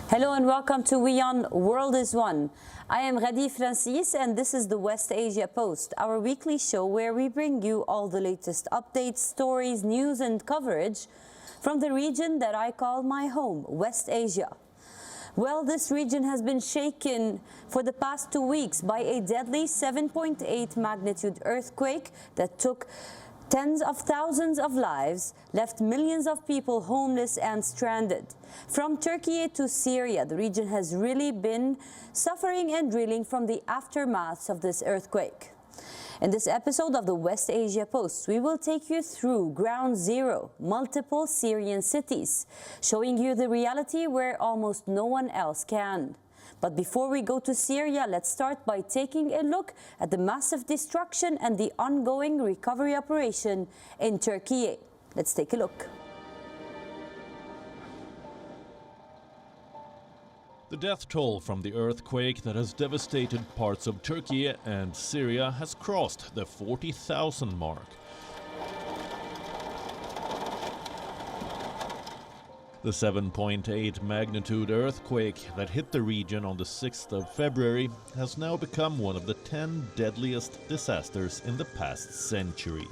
Hello and welcome to WION World is One. I am Ghadi Francis and this is the West Asia Post, our weekly show where we bring you all the latest updates, stories, news and coverage from the region that I call my home, West Asia. Well, this region has been shaken for the past 2 weeks by a deadly 7.8 magnitude earthquake that took tens of thousands of lives, left millions of people homeless and stranded. From Turkey to Syria, the region has really been suffering and reeling from the aftermaths of this earthquake. In this episode of the West Asia Post, we will take you through ground zero, multiple Syrian cities, showing you the reality where almost no one else can. But before we go to Syria, let's start by taking a look at the massive destruction and the ongoing recovery operation in Turkey. Let's take a look. The death toll from the earthquake that has devastated parts of Turkey and Syria has crossed the 40,000 mark. The 7.8 magnitude earthquake that hit the region on the 6th of February has now become one of the 10 deadliest disasters in the past century.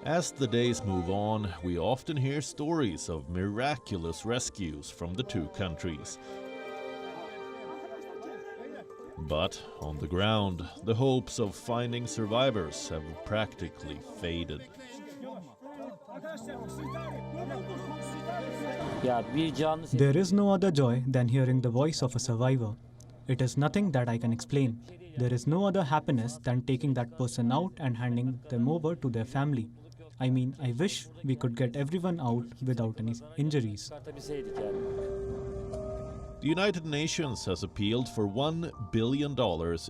As the days move on, we often hear stories of miraculous rescues from the two countries. But on the ground, the hopes of finding survivors have practically faded. There is no other joy than hearing the voice of a survivor. It is nothing that I can explain. There is no other happiness than taking that person out and handing them over to their family. I mean, I wish we could get everyone out without any injuries. The United Nations has appealed for $1 billion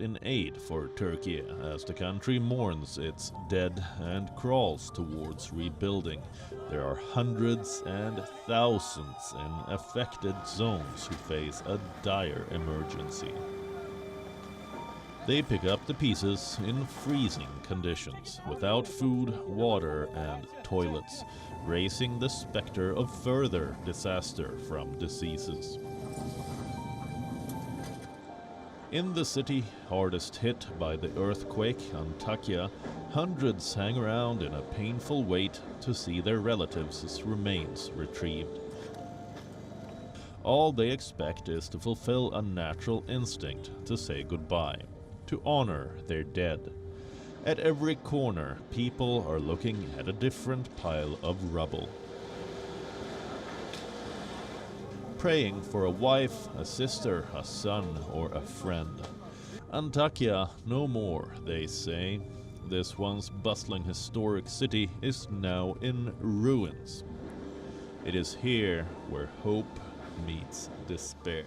in aid for Turkey as the country mourns its dead and crawls towards rebuilding. There are hundreds and thousands in affected zones who face a dire emergency. They pick up the pieces in freezing conditions, without food, water and toilets, raising the specter of further disaster from diseases. In the city hardest hit by the earthquake, Latakia, hundreds hang around in a painful wait to see their relatives' remains retrieved. All they expect is to fulfill a natural instinct to say goodbye, to honor their dead. At every corner, people are looking at a different pile of rubble. Praying for a wife, a sister, a son, or a friend. Latakia no more, they say. This once bustling historic city is now in ruins. It is here where hope meets despair.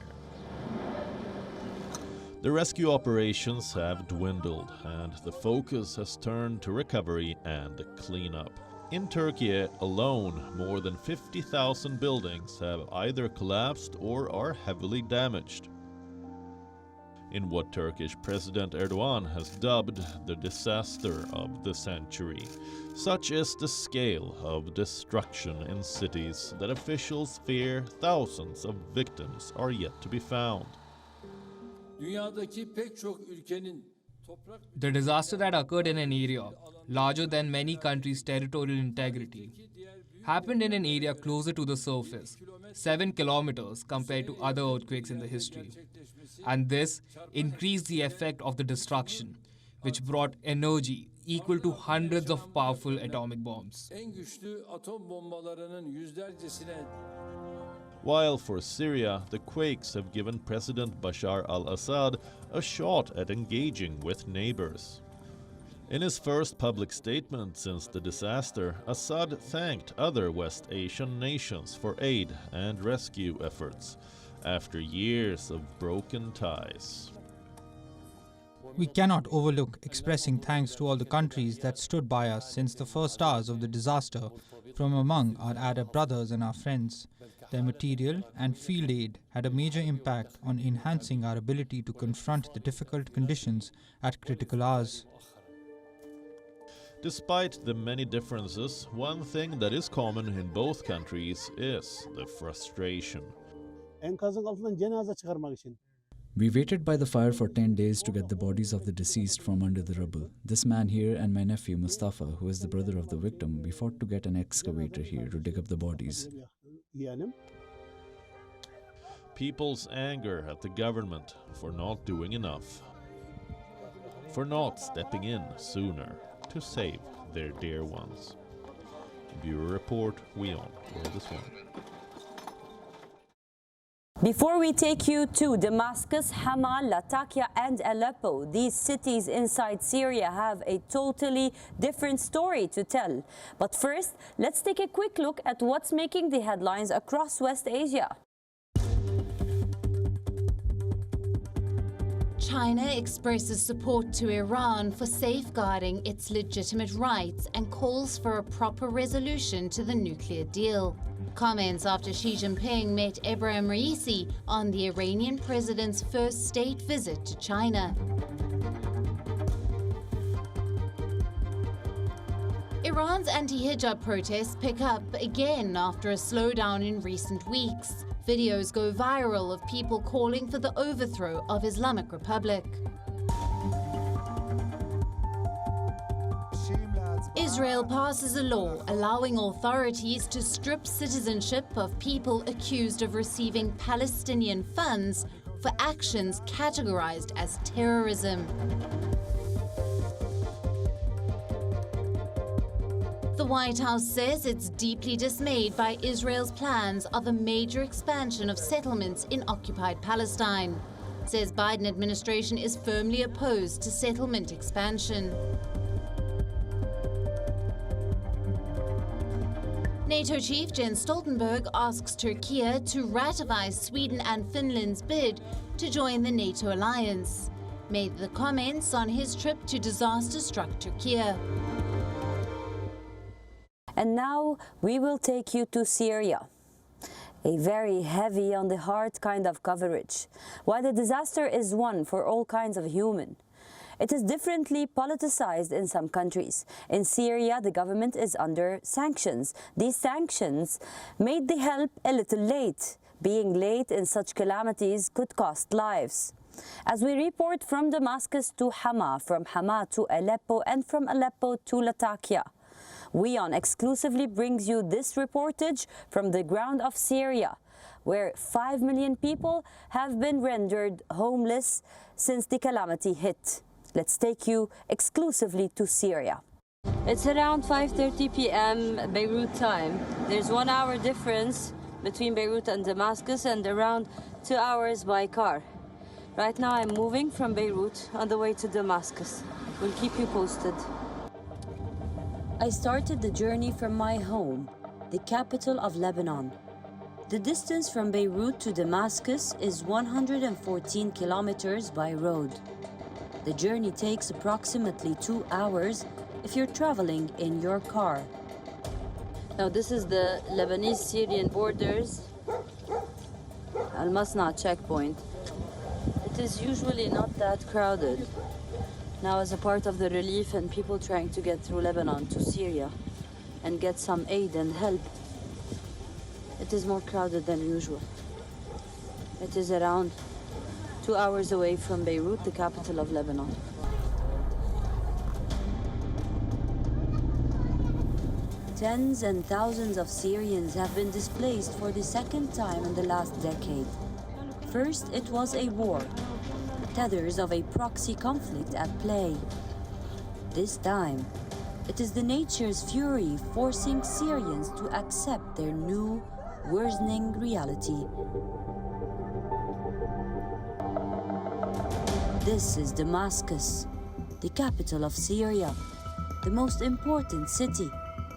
The rescue operations have dwindled, and the focus has turned to recovery and cleanup. In Turkey alone, more than 50,000 buildings have either collapsed or are heavily damaged. In what Turkish President Erdogan has dubbed the disaster of the century. Such is the scale of destruction in cities that officials fear thousands of victims are yet to be found. The disaster that occurred in an area larger than many countries' territorial integrity happened in an area closer to the surface, 7 kilometers compared to other earthquakes in the history. And this increased the effect of the destruction, which brought energy equal to hundreds of powerful atomic bombs. While for Syria, the quakes have given President Bashar al-Assad a shot at engaging with neighbors. In his first public statement since the disaster, Assad thanked other West Asian nations for aid and rescue efforts after years of broken ties. We cannot overlook expressing thanks to all the countries that stood by us since the first hours of the disaster, from among our Arab brothers and our friends. Their material and field aid had a major impact on enhancing our ability to confront the difficult conditions at critical hours. Despite the many differences, one thing that is common in both countries is the frustration. Enkazın altından cenaze çıkarmak için. We waited by the fire for 10 days to get the bodies of the deceased from under the rubble. This man here and my nephew Mustafa, who is the brother of the victim, we fought to get an excavator here to dig up the bodies. Yeğenim. People's anger at the government for not doing enough, for not stepping in sooner to save their dear ones. Bureau Report, WION World is One. Before we take you to Damascus, Hama, Latakia and Aleppo, these cities inside Syria have a totally different story to tell. But first, let's take a quick look at what's making the headlines across West Asia. China expresses support to Iran for safeguarding its legitimate rights and calls for a proper resolution to the nuclear deal. Comments after Xi Jinping met Ebrahim Raisi on the Iranian president's first state visit to China. Iran's anti-hijab protests pick up again after a slowdown in recent weeks. Videos go viral of people calling for the overthrow of Islamic Republic. Israel passes a law allowing authorities to strip citizenship of people accused of receiving Palestinian funds for actions categorized as terrorism. The White House says it's deeply dismayed by Israel's plans of a major expansion of settlements in occupied Palestine. Says Biden administration is firmly opposed to settlement expansion. NATO chief Jens Stoltenberg asks Turkey to ratify Sweden and Finland's bid to join the NATO alliance. Made the comments on his trip to disaster-struck Turkey. And now we will take you to Syria. A very heavy on the heart kind of coverage. Why the disaster is one for all kinds of human. It is differently politicized in some countries. In Syria, the government is under sanctions. These sanctions made the help a little late. Being late in such calamities could cost lives. As we report from Damascus to Hama, from Hama to Aleppo, and from Aleppo to Latakia, WION exclusively brings you this reportage from the ground of Syria, where 5 million people have been rendered homeless since the calamity hit. Let's take you exclusively to Syria. It's around 5:30 p.m. Beirut time. There's 1 hour difference between Beirut and Damascus and around 2 hours by car. Right now I'm moving from Beirut on the way to Damascus. We'll keep you posted. I started the journey from my home, the capital of Lebanon. The distance from Beirut to Damascus is 114 kilometers by road. The journey takes approximately 2 hours if you're traveling in your car. Now this is the Lebanese-Syrian borders, Al-Masna checkpoint. It is usually not that crowded. Now as a part of the relief and people trying to get through Lebanon to Syria and get some aid and help, it is more crowded than usual. It is around 2 hours away from Beirut, the capital of Lebanon. Tens and thousands of Syrians have been displaced for the second time in the last decade. First, it was a war, tethers of a proxy conflict at play. This time, it is the nature's fury forcing Syrians to accept their new, worsening reality. This is Damascus, the capital of Syria, the most important city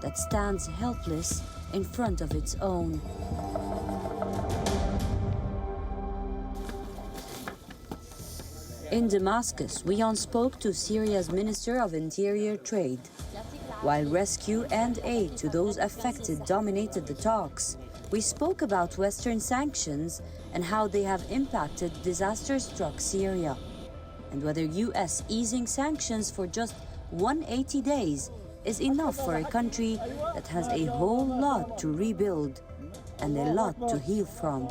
that stands helpless in front of its own. In Damascus, WION spoke to Syria's Minister of Interior Trade. While rescue and aid to those affected dominated the talks, we spoke about Western sanctions and how they have impacted disaster-struck Syria, and whether US easing sanctions for just 180 days is enough for a country that has a whole lot to rebuild and a lot to heal from.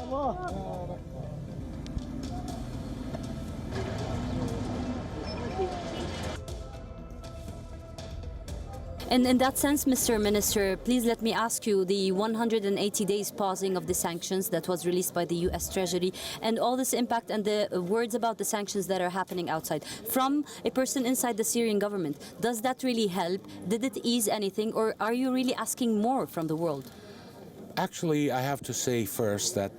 And in that sense, Mr. Minister, please let me ask you, the 180 days pausing of the sanctions that was released by the US Treasury and all this impact and the words about the sanctions that are happening outside, from a person inside the Syrian government, does that really help? Did it ease anything, or are you really asking more from the world? Actually, I have to say first that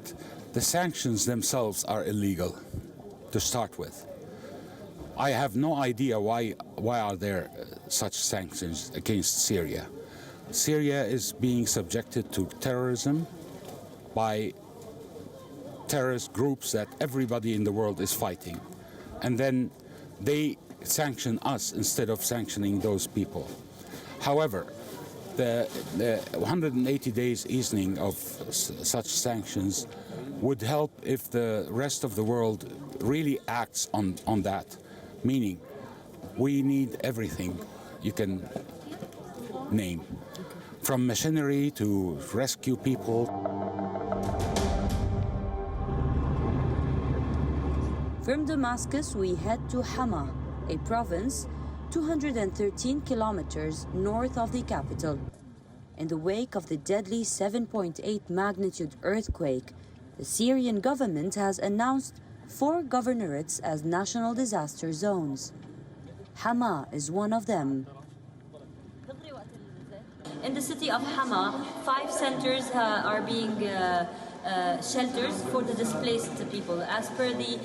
the sanctions themselves are illegal to start with. I have no idea why are there such sanctions against Syria. Syria is being subjected to terrorism by terrorist groups that everybody in the world is fighting. And then they sanction us instead of sanctioning those people. However, the 180 days easing of such sanctions would help if the rest of the world really acts on that. Meaning, we need everything you can name, from machinery to rescue people. From Damascus, we head to Hama, a province 213 kilometers north of the capital. In the wake of the deadly 7.8 magnitude earthquake, the Syrian government has announced 4 governorates as national disaster zones. Hama is one of them. In the city of Hama, 5 centers are being shelters for the displaced people. As per the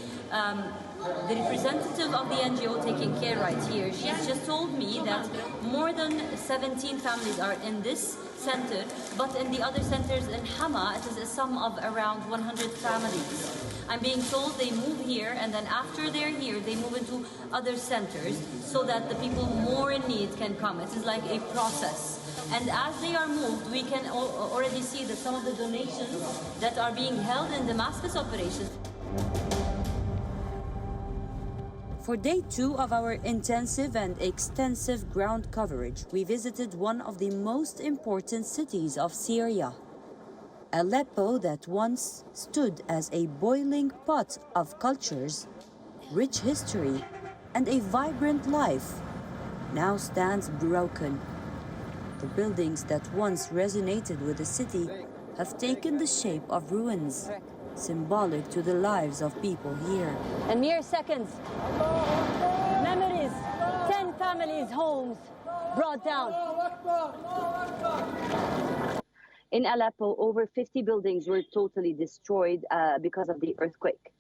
representative of the NGO taking care right here, she's just told me that more than 17 families are in this center, but in the other centers in Hama, it is a sum of around 100 families. I'm being told they move here, and then after they're here, they move into other centers so that the people more in need can come. It is like a process. And as they are moved, we can already see that some of the donations that are being held in Damascus operations. For day 2 of our intensive and extensive ground coverage, we visited one of the most important cities of Syria. Aleppo, that once stood as a boiling pot of cultures, rich history, and a vibrant life, now stands broken. The buildings that once resonated with the city have taken the shape of ruins, symbolic to the lives of people here. In mere seconds, memories, 10 families' homes brought down. In Aleppo, over 50 buildings were totally destroyed because of the earthquake.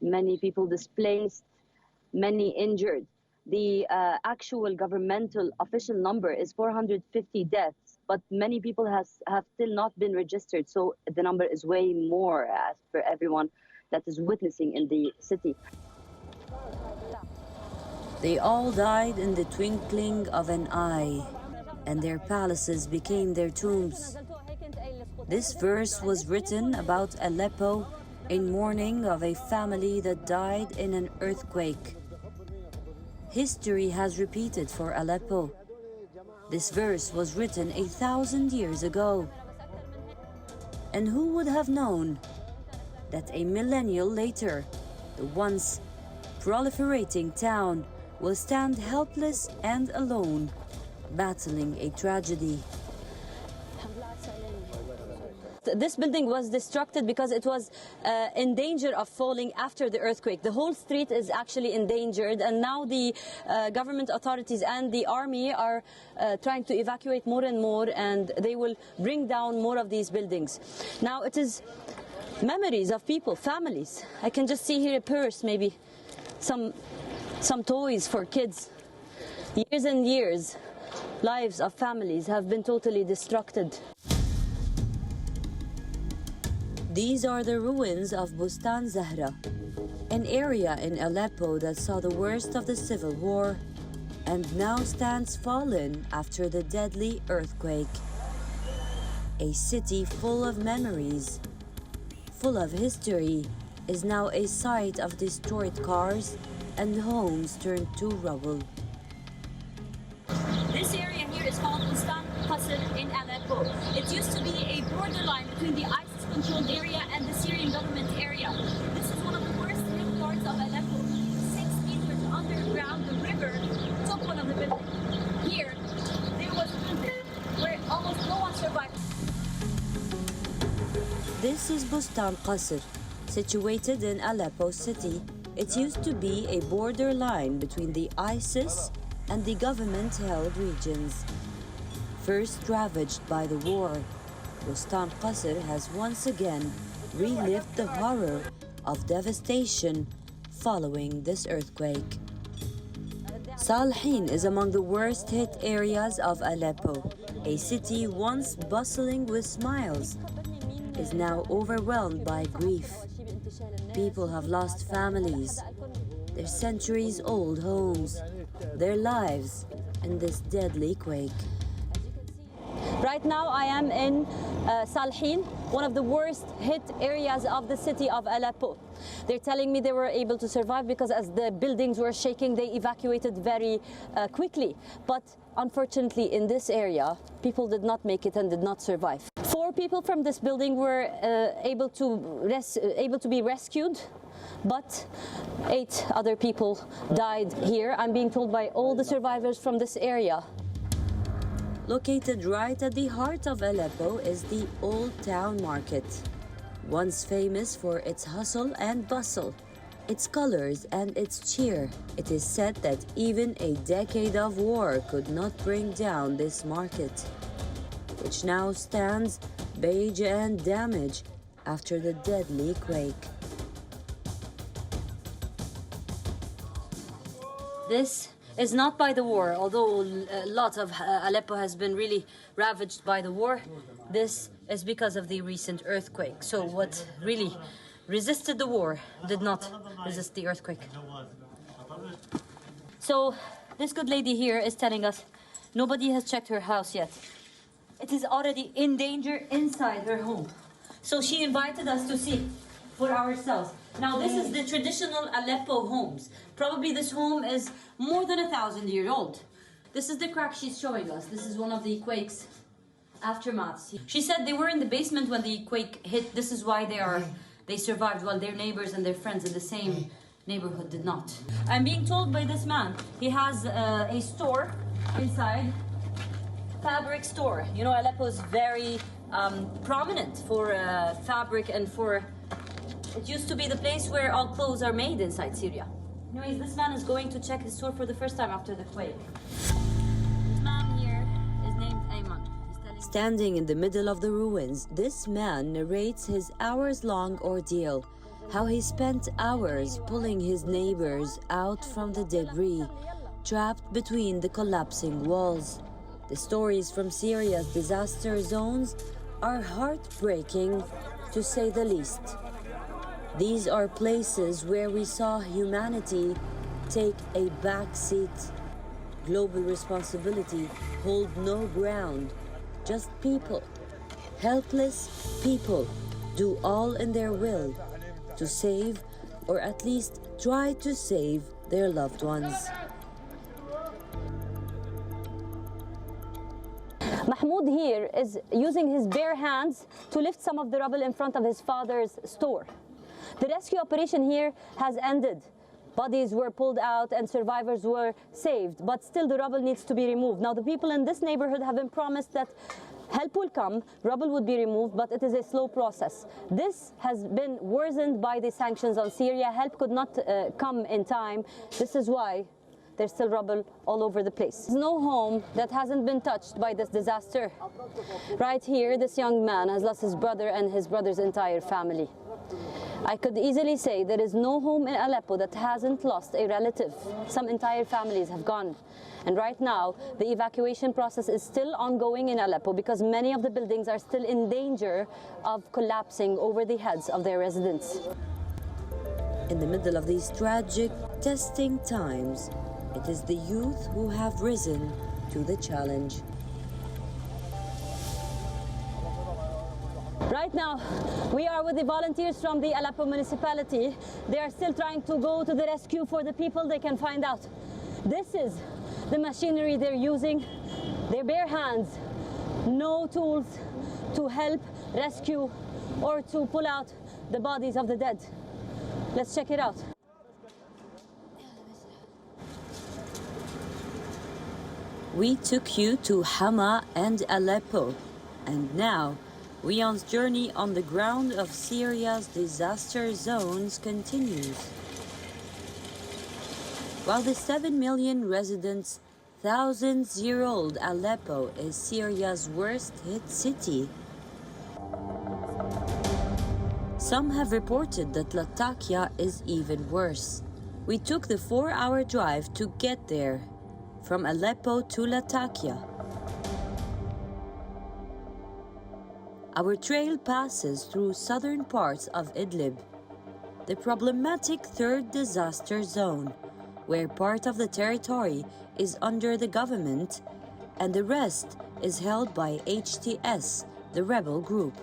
Many people displaced, many injured. The actual governmental official number is 450 deaths, but many people have still not been registered, so the number is way more as per everyone that is witnessing in the city. They all died in the twinkling of an eye, and their palaces became their tombs. This verse was written about Aleppo in mourning of a family that died in an earthquake. History has repeated for Aleppo. This verse was written 1,000 years ago. And who would have known that a millennial later, the once proliferating town will stand helpless and alone, battling a tragedy. This building was destructed because it was in danger of falling after the earthquake. The whole street is actually endangered, and now the government authorities and the army are trying to evacuate more and more, and they will bring down more of these buildings. Now it is memories of people, families. I can just see here a purse, maybe some toys for kids. Years and years, lives of families have been totally destructed. These are the ruins of Bustan Zahra, an area in Aleppo that saw the worst of the civil war and now stands fallen after the deadly earthquake. A city full of memories, full of history, is now a site of destroyed cars and homes turned to rubble. This area here is called It used to be a borderline between the ISIS-controlled area and the Syrian government area. This is one of the worst hit parts of Aleppo. 6 meters underground, the river took one of the buildings. Here, there was a building where almost no one survived. This is Bustan Qasr, situated in Aleppo city. It used to be a borderline between the ISIS and the government-held regions. First ravaged by the war, Bustan Qasr has once again relived the horror of devastation following this earthquake. Salhin is among the worst hit areas of Aleppo. A city once bustling with smiles is now overwhelmed by grief. People have lost families, their centuries-old homes, their lives in this deadly quake. Right now I am in Salhin, one of the worst hit areas of the city of Aleppo. They're telling me they were able to survive because as the buildings were shaking, they evacuated very quickly. But unfortunately in this area, people did not make it and did not survive. 4 people from this building were able to be rescued, but 8 other people died here. I'm being told by all the survivors from this area. Located right at the heart of Aleppo is the Old Town Market, once famous for its hustle and bustle, its colors and its cheer. It is said that even a decade of war could not bring down this market, which now stands beige and damaged after the deadly quake. This is not by the war, although a lot of Aleppo has been really ravaged by the war. This is because of the recent earthquake. So what really resisted the war did not resist the earthquake. So this good lady here is telling us nobody has checked her house yet. It is already in danger inside her home. So she invited us to see for ourselves. Now this is the traditional Aleppo homes. Probably this home is more than 1,000 years old. This is the crack she's showing us. This is one of the quake's aftermaths. She said they were in the basement when the quake hit. This is why they survived, while their neighbors and their friends in the same neighborhood did not. I'm being told by this man, he has a store inside, fabric store. You know, Aleppo is very prominent for fabric and for, it used to be the place where all clothes are made inside Syria. Anyways, this man is going to check his store for the first time after the quake. This man here is named Ayman. Standing in the middle of the ruins, this man narrates his hours-long ordeal, how he spent hours pulling his neighbors out from the debris, trapped between the collapsing walls. The stories from Syria's disaster zones are heartbreaking, to say the least. These are places where we saw humanity take a back seat. Global responsibility hold no ground. Just people, helpless people, do all in their will to save, or at least try to save, their loved ones. Mahmoud here is using his bare hands to lift some of the rubble in front of his father's store. The rescue operation here has ended. Bodies were pulled out and survivors were saved, but still the rubble needs to be removed. Now the people in this neighborhood have been promised that help will come, rubble would be removed, but it is a slow process. This has been worsened by the sanctions on Syria. Help could not come in time. This is why there's still rubble all over the place. There's no home that hasn't been touched by this disaster. Right here, this young man has lost his brother and his brother's entire family. I could easily say there is no home in Aleppo that hasn't lost a relative. Some entire families have gone. And right now, the evacuation process is still ongoing in Aleppo because many of the buildings are still in danger of collapsing over the heads of their residents. In the middle of these tragic, testing times, it is the youth who have risen to the challenge. Right now, we are with the volunteers from the Aleppo municipality. They are still trying to go to the rescue for the people they can find out. This is the machinery they're using. Their bare hands, no tools, to help rescue or to pull out the bodies of the dead. Let's check it out. We took you to Hama and Aleppo, and now WION's journey on the ground of Syria's disaster zones continues. While the 7 million residents, thousands-year-old Aleppo is Syria's worst-hit city, some have reported that Latakia is even worse. We took the 4-hour drive to get there, from Aleppo to Latakia. Our trail passes through southern parts of Idlib, the problematic third disaster zone, where part of the territory is under the government and the rest is held by HTS, the rebel group.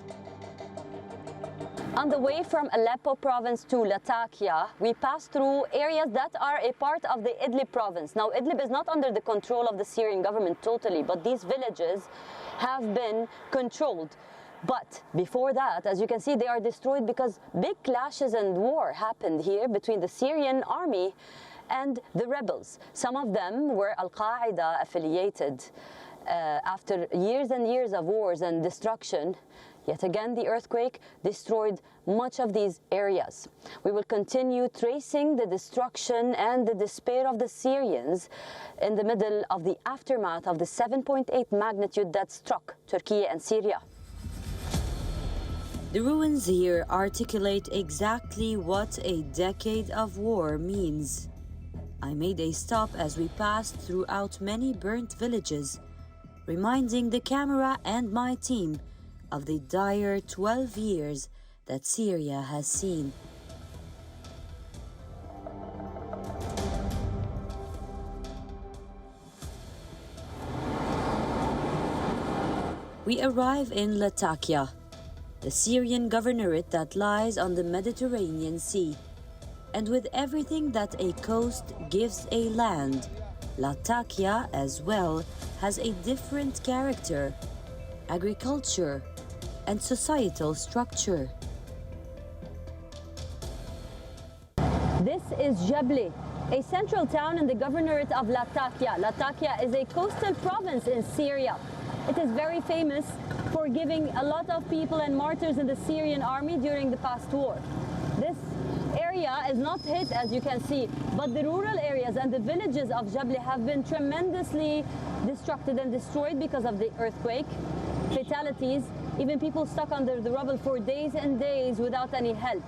On the way from Aleppo province to Latakia, we pass through areas that are a part of the Idlib province. Now, Idlib is not under the control of the Syrian government totally, but these villages have been controlled. But before that, as you can see, they are destroyed because big clashes and war happened here between the Syrian army and the rebels. Some of them were Al-Qaeda affiliated. After years and years of wars and destruction, yet again, the earthquake destroyed much of these areas. We will continue tracing the destruction and the despair of the Syrians in the middle of the aftermath of the 7.8 magnitude that struck Turkey and Syria. The ruins here articulate exactly what a decade of war means. I made a stop as we passed throughout many burnt villages, reminding the camera and my team of the dire 12 years that Syria has seen. We arrive in Latakia, the Syrian governorate that lies on the Mediterranean Sea. And with everything that a coast gives a land, Latakia as well has a different character, agriculture, and societal structure. This is Jabli, a central town in the governorate of Latakia. Latakia is a coastal province in Syria. It is very famous for giving a lot of people and martyrs in the Syrian army during the past war. This area is not hit, as you can see, but the rural areas and the villages of Jabli have been tremendously destructed and destroyed because of the earthquake, fatalities, even people stuck under the rubble for days and days without any help.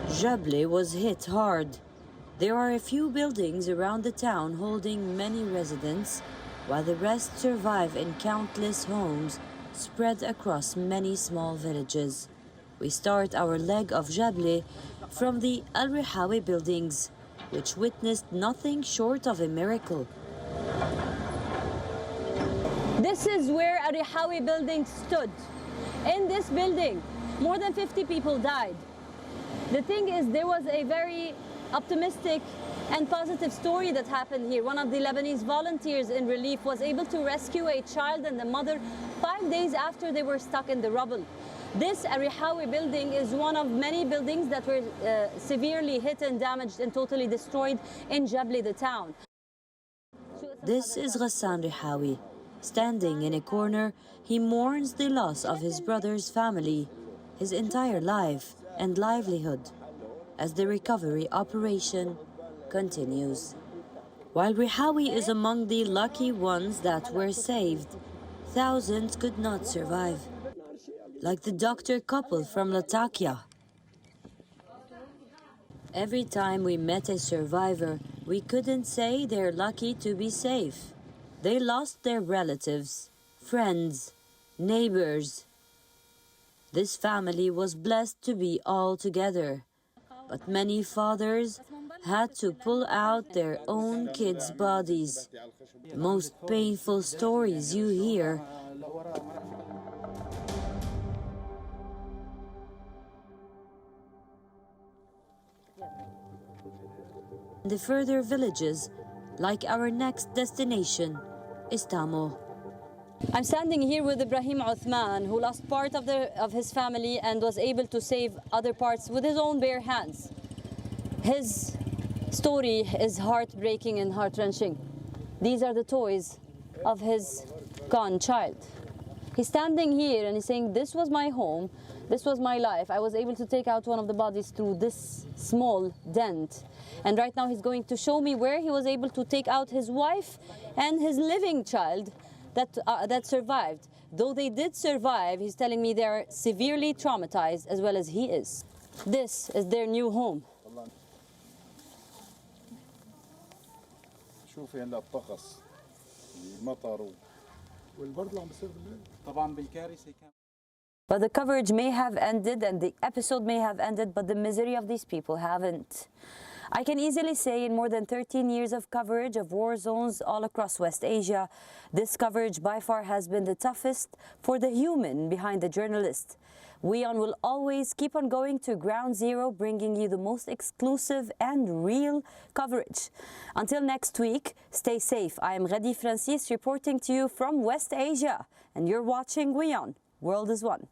Jabli was hit hard. There are a few buildings around the town holding many residents, while the rest survive in countless homes spread across many small villages. We start our leg of Jabli from the Al-Rihawi buildings, which witnessed nothing short of a miracle. This is where a Rihawi building stood. In this building, more than 50 people died. The thing is, there was a very optimistic and positive story that happened here. One of the Lebanese volunteers in relief was able to rescue a child and the mother 5 days after they were stuck in the rubble. This Rihawi building is one of many buildings that were severely hit and damaged and totally destroyed in Jabli, the town. This is Ghassan Rihawi. Standing in a corner, he mourns the loss of his brother's family, his entire life and livelihood, as the recovery operation continues. While Rihawi is among the lucky ones that were saved, thousands could not survive, like the doctor couple from Latakia. Every time we met a survivor, we couldn't say they're lucky to be safe. They lost their relatives, friends, neighbors. This family was blessed to be all together, but many fathers had to pull out their own kids' bodies. The most painful stories you hear. The further villages, like our next destination, is Tamo. I'm standing here with Ibrahim Uthman, who lost part of his family and was able to save other parts with his own bare hands. His story is heartbreaking and heart-wrenching. These are the toys of his gone child. He's standing here and he's saying, this was my home, this was my life. I was able to take out one of the bodies through this small dent. And right now he's going to show me where he was able to take out his wife and his living child that survived. Though they did survive, he's telling me they're severely traumatized as well as he is. This is their new home. شوفي هلا الطقس المطر والبرد اللي عم بيصير بالليل طبعا بالكارثه كان. But the coverage may have ended and the episode may have ended, but the misery of these people haven't. I can easily say in more than 13 years of coverage of war zones all across West Asia, this coverage by far has been the toughest for the human behind the journalist. WION will always keep on going to ground zero, bringing you the most exclusive and real coverage. Until next week, stay safe. I am Ghadi reporting to you from West Asia, and you're watching WION. World is One.